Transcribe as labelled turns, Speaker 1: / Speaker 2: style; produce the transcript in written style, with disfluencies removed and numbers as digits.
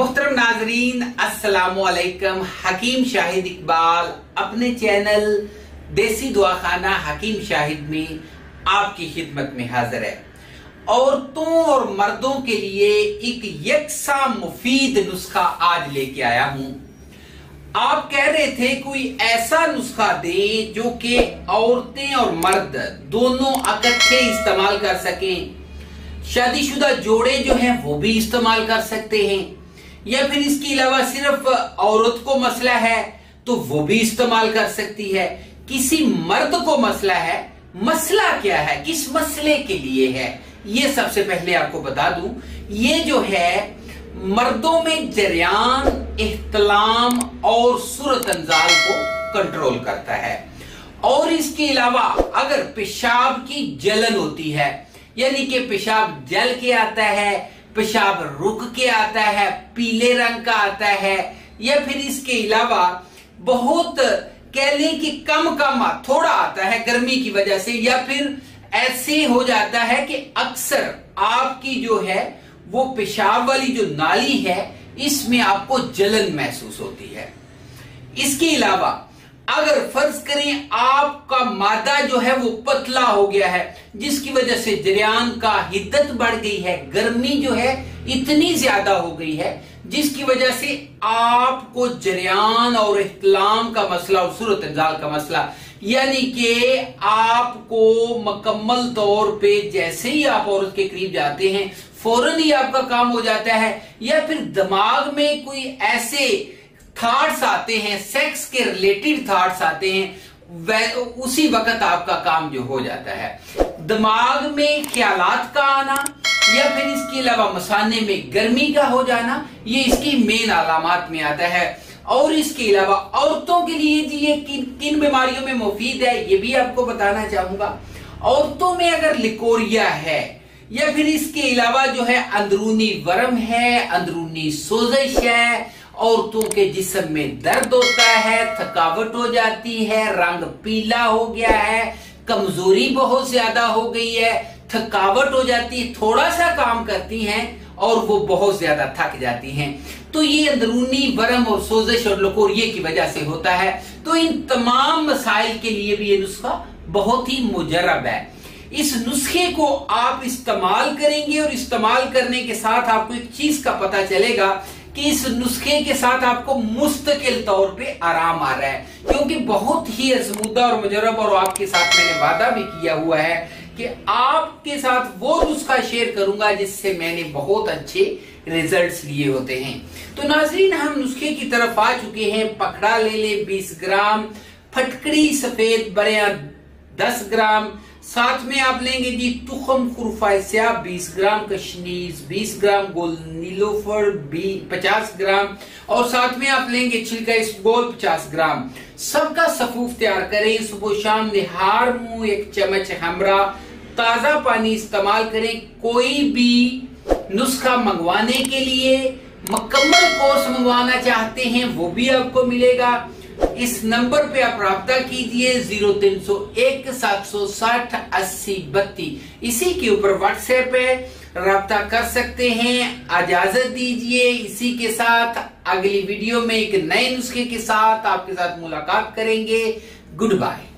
Speaker 1: मोहतरम नाजरीन, अस्सलामुअलैकुम। हकीम शाहिद इकबाल अपने चैनल देसी दुआखाना हकीम शाहिद में आपकी खिदमत में हाजिर है। औरतों और मर्दों के लिए एक यकसा मुफीद नुस्खा आज लेके आया हूं। आप कह रहे थे कोई ऐसा नुस्खा दे जो कि औरतें और मर्द दोनों इकट्ठे इस्तेमाल कर सकें। शादीशुदा जोड़े जो हैं वो भी इस्तेमाल कर सकते हैं, या फिर इसके अलावा सिर्फ औरत को मसला है तो वो भी इस्तेमाल कर सकती है। किसी मर्द को मसला है, मसला क्या है, किस मसले के लिए है, ये सबसे पहले आपको बता दूं। ये जो है मर्दों में जरियान, इह्तिलाम और सूरत अंजाल को कंट्रोल करता है। और इसके अलावा अगर पेशाब की जलन होती है, यानी कि पेशाब जल के आता है, पेशाब रुक के आता है, पीले रंग का आता है, या फिर इसके अलावा बहुत कह लें कि कम थोड़ा आता है गर्मी की वजह से, या फिर ऐसे हो जाता है कि अक्सर आपकी जो है वो पेशाब वाली जो नाली है इसमें आपको जलन महसूस होती है। इसके अलावा अगर फर्ज करें आपका मादा जो है वो पतला हो गया है, जिसकी वजह से जरियान का हिद्दत बढ़ गई है, गर्मी जो है इतनी ज्यादा हो गई है जिसकी वजह से आपको जरियान और इह्तिलाम का मसला और सूरत अंजाल का मसला, यानी कि आपको मुकम्मल तौर पे जैसे ही आप औरत के करीब जाते हैं फौरन ही आपका काम हो जाता है, या फिर दिमाग में कोई ऐसे थॉट्स आते हैं, सेक्स के रिलेटेड थॉट्स आते हैं, उसी वक्त आपका काम जो हो जाता है। दिमाग में ख्यालात का आना या फिर इसके अलावा मसाने में गर्मी का हो जाना, ये इसकी मेन अलामात में आता है। और इसके अलावा औरतों के लिए जी ये किन बीमारियों में मुफीद है ये भी आपको बताना चाहूंगा। औरतों में अगर लिकोरिया है, या फिर इसके अलावा जो है अंदरूनी वर्म है, अंदरूनी सोजिश है, औरतों के जिस्म में दर्द होता है, थकावट हो जाती है, रंग पीला हो गया है, कमजोरी बहुत ज्यादा हो गई है, थकावट हो जाती है, थोड़ा सा काम करती हैं और वो बहुत ज्यादा थक जाती हैं, तो ये अंदरूनी वर्म और सोजिश और लिकोरिया की वजह से होता है। तो इन तमाम मसाइल के लिए भी ये नुस्खा बहुत ही मुजर्रब है। इस नुस्खे को आप इस्तेमाल करेंगे और इस्तेमाल करने के साथ आपको एक चीज का पता चलेगा कि इस नुस्खे के साथ आपको मुस्तकिल तौर पे आराम आ रहा है, क्योंकि बहुत ही आजमूदा और मुजर्रब, और आपके साथ मैंने वादा भी किया हुआ है कि आपके साथ वो नुस्खा शेयर करूंगा जिससे मैंने बहुत अच्छे रिजल्ट्स लिए होते हैं। तो नाजरीन, हम नुस्खे की तरफ आ चुके हैं। पकड़ा ले ले 20 ग्राम, फटकड़ी सफेद बरिया 10 ग्राम, साथ में आप लेंगे जी तुखम खुरफाइसिया 20 ग्राम, कशनीज 20 ग्राम, गोल नीलोफर 50 ग्राम, और साथ में आप लेंगे छिलका इसबगोल 50 ग्राम। सबका सफूफ तैयार करें। सुबह शाम निहार मुंह 1 चम्मच हमरा ताजा पानी इस्तेमाल करें। कोई भी नुस्खा मंगवाने के लिए मुकम्मल कोर्स मंगवाना चाहते हैं वो भी आपको मिलेगा। इस नंबर पे आप राब्ता कीजिए 0301 760 80 32। इसी के ऊपर व्हाट्सएप पे राब्ता कर सकते हैं। इजाजत दीजिए। इसी के साथ अगली वीडियो में एक नए नुस्खे के साथ आपके साथ मुलाकात करेंगे। Good bye.